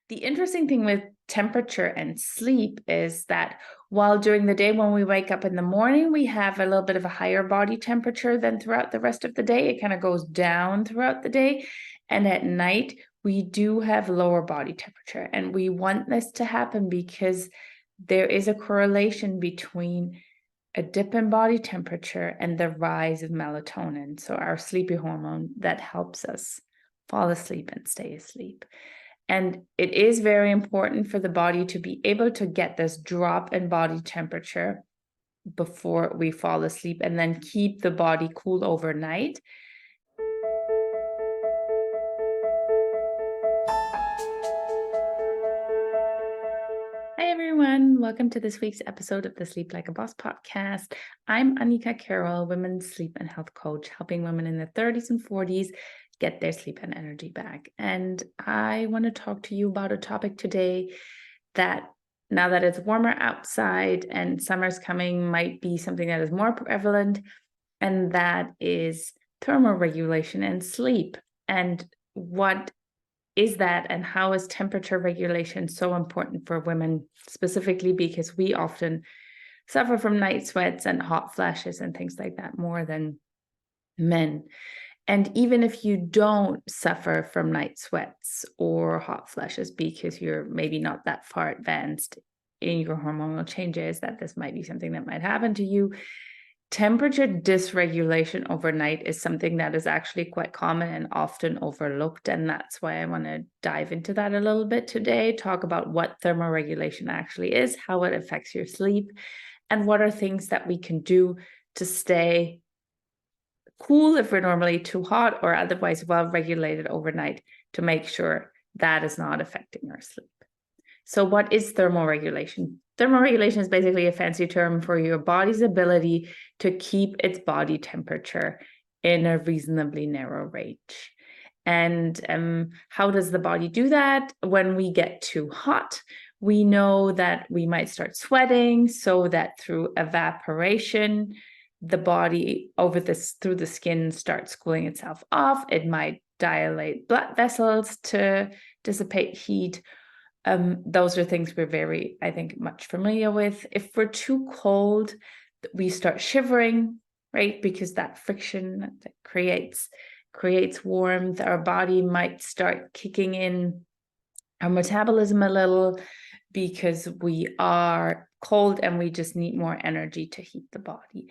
The interesting thing with temperature and sleep is that while during the day when we wake up in the morning, we have a little bit of a higher body temperature than throughout the rest of the day. It kind of goes down throughout the day. And at night, we do have lower body temperature. And we want this to happen because there is a correlation between a dip in body temperature and the rise of melatonin, so our sleepy hormone that helps us fall asleep and stay asleep. And it is very important for the body to be able to get this drop in body temperature before we fall asleep and then keep the body cool overnight. Hi, everyone. Welcome to this week's episode of the Sleep Like a Boss podcast. I'm Annika, Carroll, women's sleep and health coach, helping women in their 30s and 40s get their sleep and energy back. And I want to talk to you about a topic today that, now that it's warmer outside and summer's coming, might be something that is more prevalent, and that is thermoregulation and sleep. And what is that, and how is temperature regulation so important for women, specifically because we often suffer from night sweats and hot flashes and things like that more than men. And even if you don't suffer from night sweats or hot flashes because you're maybe not that far advanced in your hormonal changes, that this might be something that might happen to you, temperature dysregulation overnight is something that is actually quite common and often overlooked. And that's why I want to dive into that a little bit today, talk about what thermoregulation actually is, how it affects your sleep, and what are things that we can do to stay cool if we're normally too hot, or otherwise well regulated overnight to make sure that is not affecting our sleep. So what is thermoregulation? Thermoregulation is basically a fancy term for your body's ability to keep its body temperature in a reasonably narrow range. And how does the body do that? When we get too hot, we know that we might start sweating, so that through evaporation, the body through the skin starts cooling itself off. It might dilate blood vessels to dissipate heat. Those are things we're very, I think, much familiar with. If we're too cold, we start shivering, right? Because that friction that creates warmth. Our body might start kicking in our metabolism a little because we are cold and we just need more energy to heat the body.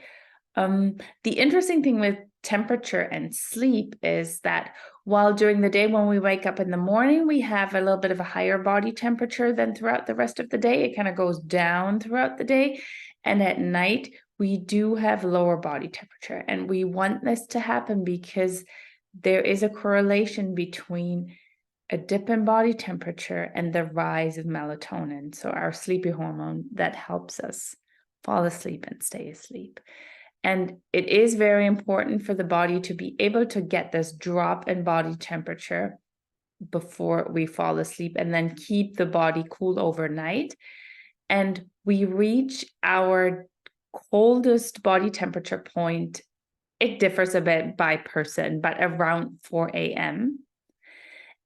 The interesting thing with temperature and sleep is that while during the day when we wake up in the morning, we have a little bit of a higher body temperature than throughout the rest of the day. It kind of goes down throughout the day. And at night, we do have lower body temperature. And we want this to happen because there is a correlation between a dip in body temperature and the rise of melatonin, so our sleepy hormone that helps us fall asleep and stay asleep. And it is very important for the body to be able to get this drop in body temperature before we fall asleep and then keep the body cool overnight. And we reach our coldest body temperature point. It differs a bit by person, but around 4 a.m.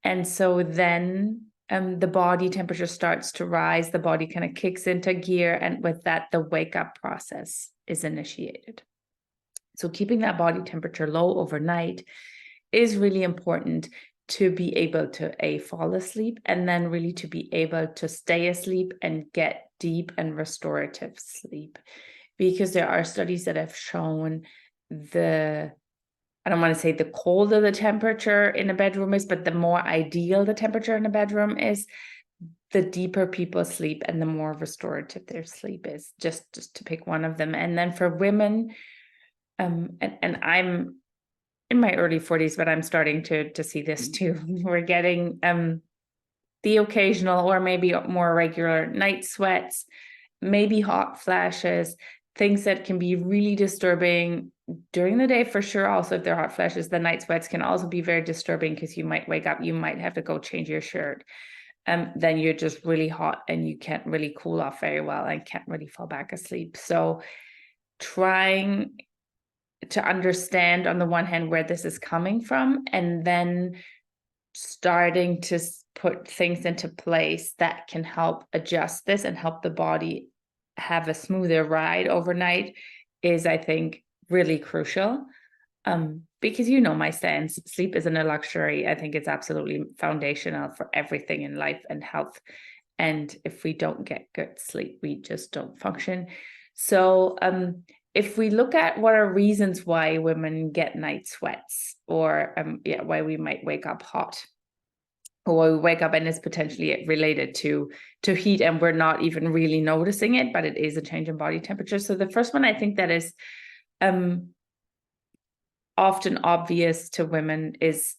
And so then the body temperature starts to rise, the body kind of kicks into gear, and with that, the wake up process is initiated. So keeping that body temperature low overnight is really important to be able to fall asleep, and then really to be able to stay asleep and get deep and restorative sleep. Because there are studies that have shown I don't want to say the colder the temperature in a bedroom is, but the more ideal the temperature in a bedroom is, the deeper people sleep and the more restorative their sleep is, just to pick one of them. And then for women, and I'm in my early 40s, but I'm starting to see this too. We're getting the occasional or maybe more regular night sweats, maybe hot flashes, things that can be really disturbing during the day for sure. Also, if they're hot flashes, the night sweats can also be very disturbing because you might wake up, you might have to go change your shirt. Then you're just really hot and you can't really cool off very well and can't really fall back asleep. So trying to understand on the one hand where this is coming from, and then starting to put things into place that can help adjust this and help the body have a smoother ride overnight is, I think, really crucial. Because my stance, sleep isn't a luxury. I think it's absolutely foundational for everything in life and health. And if we don't get good sleep, we just don't function. So if we look at what are reasons why women get night sweats, or why we might wake up hot, or why we wake up and it's potentially related to heat and we're not even really noticing it, but it is a change in body temperature. So the first one, I think, that is often obvious to women is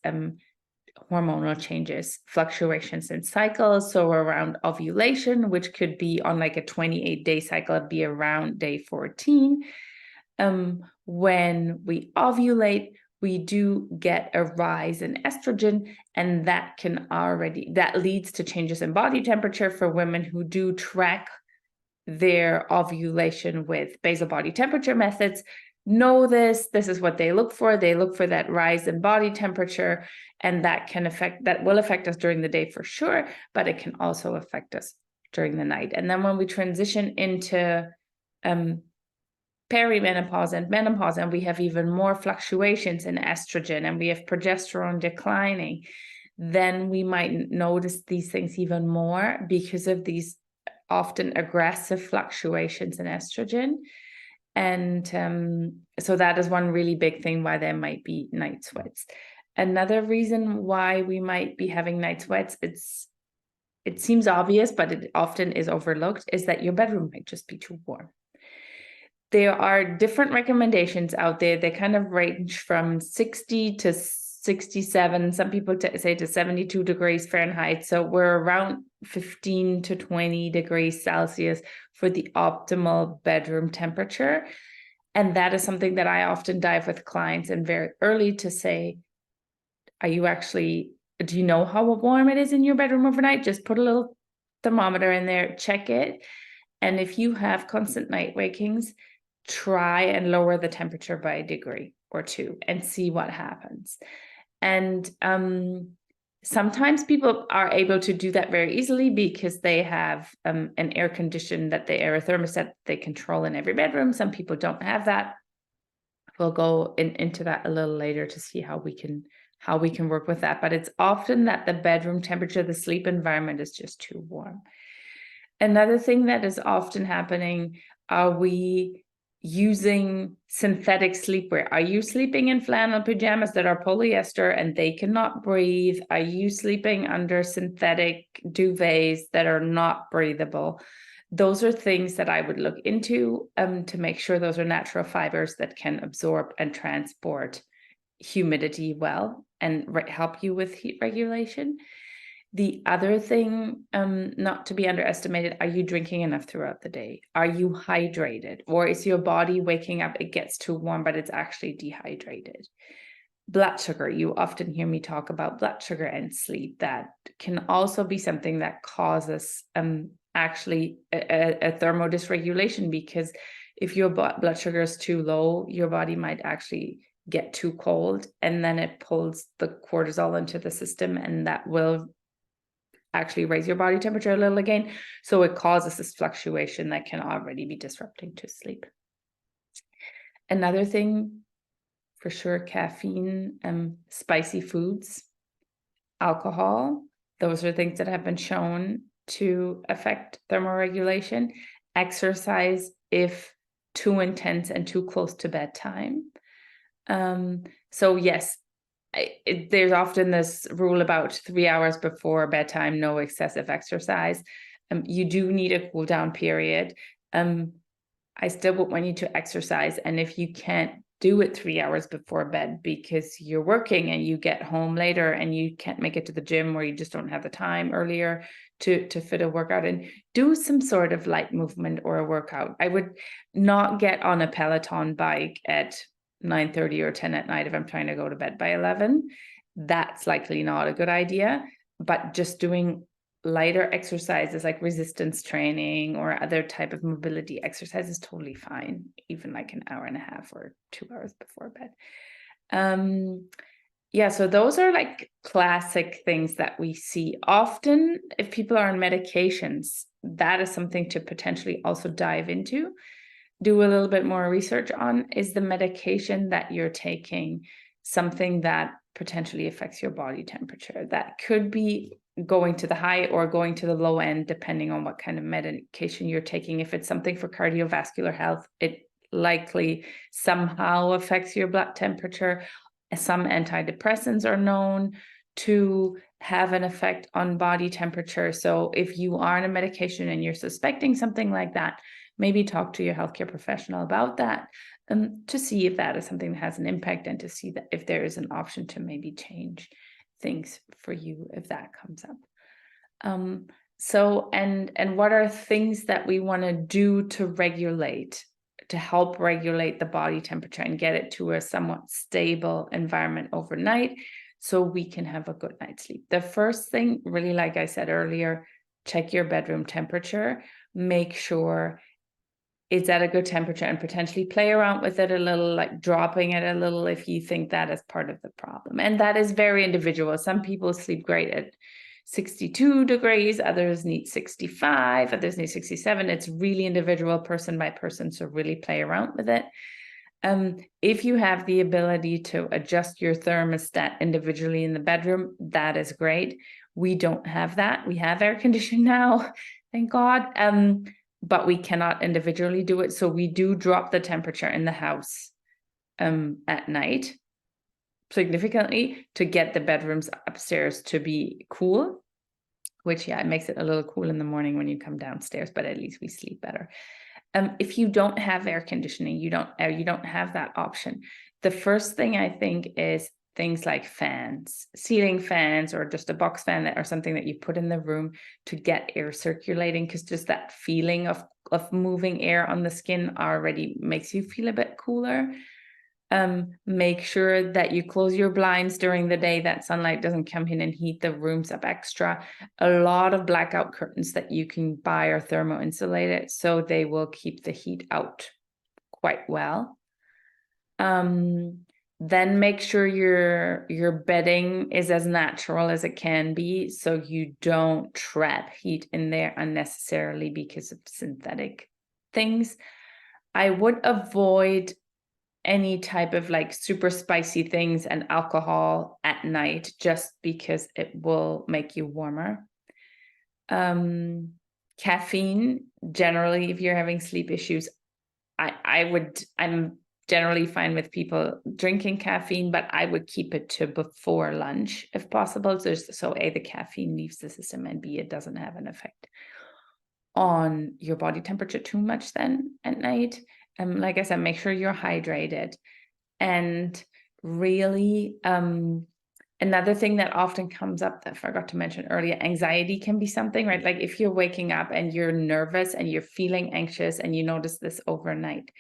hormonal changes, fluctuations in cycles. So around ovulation, which could be on like a 28-day cycle, it'd be around day 14. When we ovulate, we do get a rise in estrogen, and that leads to changes in body temperature for women who do track their ovulation with basal body temperature methods. Know this is what they look for. They look for that rise in body temperature, and that will affect us during the day for sure, but it can also affect us during the night. And then when we transition into perimenopause and menopause, and we have even more fluctuations in estrogen, and we have progesterone declining, then we might notice these things even more because of these often aggressive fluctuations in estrogen. And so that is one really big thing why there might be night sweats. Another reason why we might be having night sweats, it seems obvious, but it often is overlooked, is that your bedroom might just be too warm. There are different recommendations out there. They kind of range from 60 to 67, some people say to 72 degrees Fahrenheit. So we're around 15 to 20 degrees Celsius for the optimal bedroom temperature. And that is something that I often dive with clients in very early to say, do you know how warm it is in your bedroom overnight? Just put a little thermometer in there, check it. And if you have constant night wakings, try and lower the temperature by a degree or two and see what happens. And sometimes people are able to do that very easily because they have an air condition, a thermostat they control in every bedroom. Some people don't have that. We'll go into that a little later to see how we can work with that. But it's often that the bedroom temperature, the sleep environment, is just too warm. Another thing that is often happening, are we using synthetic sleepwear? Are you sleeping in flannel pajamas that are polyester and they cannot breathe? Are you sleeping under synthetic duvets that are not breathable? Those are things that I would look into to make sure those are natural fibers that can absorb and transport humidity well and help you with heat regulation. The other thing not to be underestimated, are you drinking enough throughout the day? Are you hydrated? Or is your body waking up, it gets too warm, but it's actually dehydrated? Blood sugar, you often hear me talk about blood sugar and sleep. That can also be something that causes actually a thermodysregulation, because if your blood sugar is too low, your body might actually get too cold, and then it pulls the cortisol into the system, and that will actually raise your body temperature a little again. So it causes this fluctuation that can already be disrupting to sleep. Another thing, for sure, caffeine, spicy foods, alcohol. Those are things that have been shown to affect thermoregulation. Exercise, if too intense and too close to bedtime. So yes, there's often this rule about 3 hours before bedtime, no excessive exercise. You do need a cool down period. I still would want you to exercise. And if you can't do it 3 hours before bed because you're working and you get home later and you can't make it to the gym, or you just don't have the time earlier to fit a workout in, do some sort of light movement or a workout. I would not get on a Peloton bike at 9:30 or 10 at night if I'm trying to go to bed by 11. That's likely not a good idea. But just doing lighter exercises like resistance training or other type of mobility exercise is totally fine, even like an hour and a half or 2 hours before bed. Yeah, so those are like classic things that we see. Often, if people are on medications, that is something to potentially also dive into, do a little bit more research on. Is the medication that you're taking something that potentially affects your body temperature? That could be going to the high or going to the low end, depending on what kind of medication you're taking. If it's something for cardiovascular health, it likely somehow affects your blood temperature. Some antidepressants are known to have an effect on body temperature. So if you are on a medication and you're suspecting something like that, maybe talk to your healthcare professional about that, to see if that is something that has an impact, and to see that if there is an option to maybe change things for you if that comes up. And what are things that we want to do to help regulate the body temperature and get it to a somewhat stable environment overnight so we can have a good night's sleep? The first thing, really, like I said earlier, check your bedroom temperature. Make sure it's at a good temperature, and potentially play around with it a little, like dropping it a little if you think that is part of the problem. And that is very individual. Some people sleep great at 62 degrees, others need 65, others need 67. It's really individual, person by person, so really play around with it. If you have the ability to adjust your thermostat individually in the bedroom, that is great. We don't have that. We have air conditioning now, thank God. But we cannot individually do it. So we do drop the temperature in the house at night significantly to get the bedrooms upstairs to be cool, which, yeah, it makes it a little cool in the morning when you come downstairs, but at least we sleep better. If you don't have air conditioning, you don't have that option. The first thing I think is things like fans, ceiling fans, or just a box fan or something that you put in the room to get air circulating, because just that feeling of moving air on the skin already makes you feel a bit cooler. Make sure that you close your blinds during the day, that sunlight doesn't come in and heat the rooms up extra. A lot of blackout curtains that you can buy are thermo-insulated, so they will keep the heat out quite well. Then make sure your bedding is as natural as it can be, so you don't trap heat in there unnecessarily because of synthetic things. I would avoid any type of like super spicy things and alcohol at night, just because it will make you warmer. Caffeine, generally, if you're having sleep issues, I'm generally fine with people drinking caffeine, but I would keep it to before lunch if possible. So A, the caffeine leaves the system, and B, it doesn't have an effect on your body temperature too much then at night. Like I said, make sure you're hydrated. And really, another thing that often comes up that I forgot to mention earlier, anxiety can be something, right? Like if you're waking up and you're nervous and you're feeling anxious and you notice this overnight,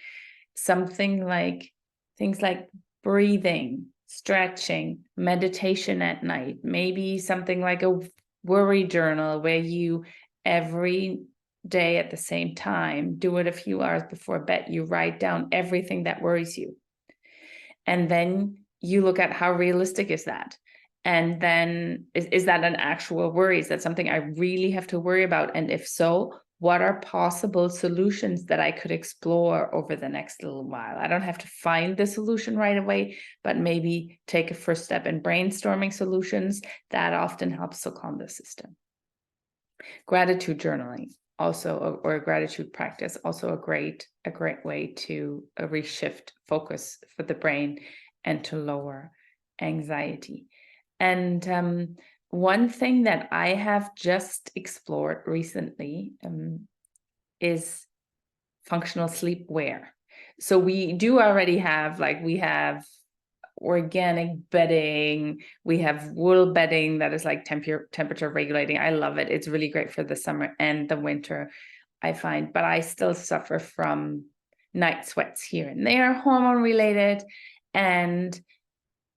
something like things like breathing, stretching, meditation at night, maybe something like a worry journal where you every day at the same time, do it a few hours before bed, you write down everything that worries you. And then you look at how realistic is that? And then is that an actual worry? Is that something I really have to worry about? And if so, what are possible solutions that I could explore over the next little while? I don't have to find the solution right away, but maybe take a first step in brainstorming solutions. That often helps to calm the system. Gratitude journaling also, or a gratitude practice, also a great way to reshift focus for the brain and to lower anxiety. And one thing that I have just explored recently is functional sleepwear. So we do already have, like, we have organic bedding, we have wool bedding that is like temperature regulating. I love it. It's really great for the summer and the winter, I find, but I still suffer from night sweats here and there, hormone related. And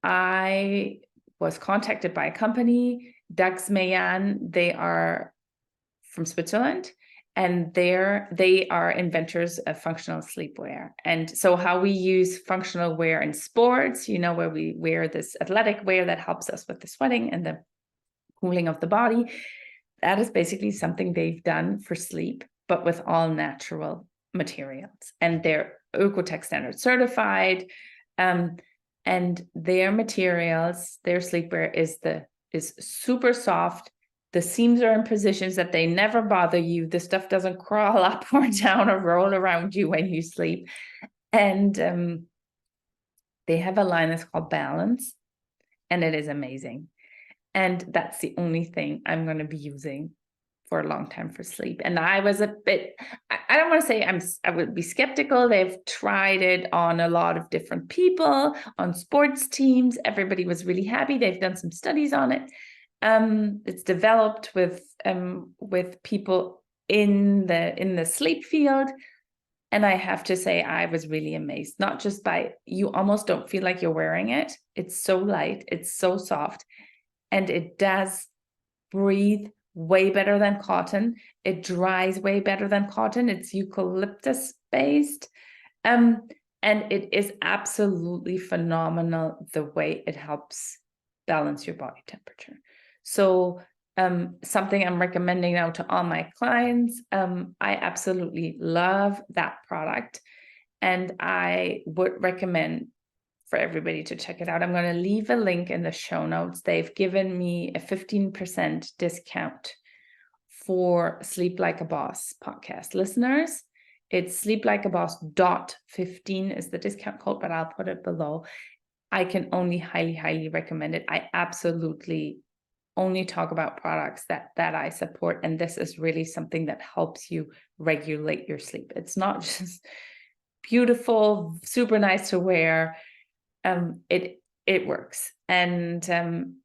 I was contacted by a company, Dax Mayan. They are from Switzerland, And they are inventors of functional sleepwear. And so how we use functional wear in sports, where we wear this athletic wear that helps us with the sweating and the cooling of the body, that is basically something they've done for sleep, but with all natural materials. And they're Oecotech standard certified. And their materials, their sleepwear is super soft. The seams are in positions that they never bother you. The stuff doesn't crawl up or down or roll around you when you sleep. And they have a line that's called Balance, and it is amazing. And that's the only thing I'm going to be using for a long time for sleep. And I was a bit, I don't want to say I would be skeptical. They've tried it on a lot of different people, on sports teams. Everybody was really happy. They've done some studies on it. It's developed with people in the sleep field. And I have to say, I was really amazed, not just by, you almost don't feel like you're wearing it. It's so light, it's so soft, and it does breathe way better than cotton. It dries way better than cotton. It's eucalyptus based. And it is absolutely phenomenal the way it helps balance your body temperature. So something I'm recommending now to all my clients. I absolutely love that product, and I would recommend for everybody to check it out. I'm going to leave a link in the show notes. They've given me a 15% discount for Sleep Like a Boss podcast listeners. It's sleeplikeaboss.15 is the discount code, but I'll put it below. I can only highly, highly recommend it. I absolutely only talk about products that I support, and this is really something that helps you regulate your sleep. It's not just beautiful, super nice to wear. It works. And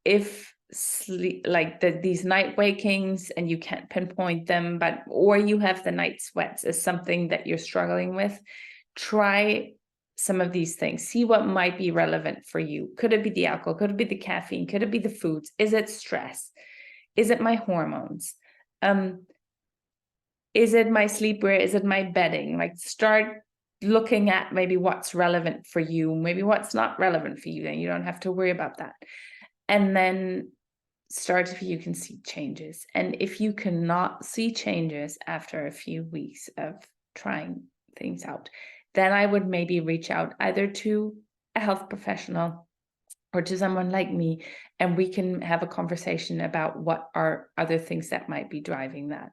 if sleep, like these night wakings and you can't pinpoint them, or you have the night sweats is something that you're struggling with, try some of these things. See what might be relevant for you. Could it be the alcohol? Could it be the caffeine? Could it be the foods? Is it stress? Is it my hormones? Is it my sleepwear? Is it my bedding? Like, start looking at maybe what's relevant for you, maybe what's not relevant for you. Then you don't have to worry about that. And then start if you can see changes. And if you cannot see changes after a few weeks of trying things out, then I would maybe reach out either to a health professional or to someone like me, and we can have a conversation about what are other things that might be driving that.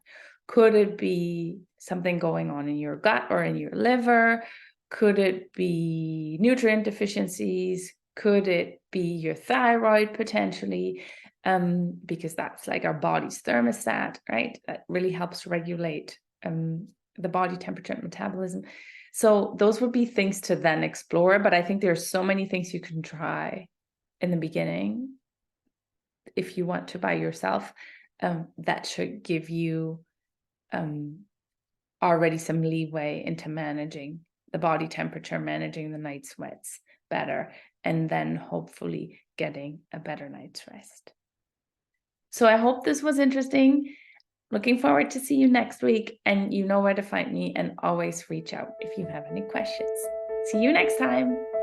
Could it be something going on in your gut or in your liver? Could it be nutrient deficiencies? Could it be your thyroid potentially? Because that's like our body's thermostat, right? That really helps regulate the body temperature and metabolism. So those would be things to then explore. But I think there's so many things you can try in the beginning if you want to by yourself, that should give you already some leeway into managing the body temperature, managing the night sweats better, and then hopefully getting a better night's rest. So I hope this was interesting. Looking forward to see you next week, and you know where to find me, and always reach out if you have any questions. See you next time.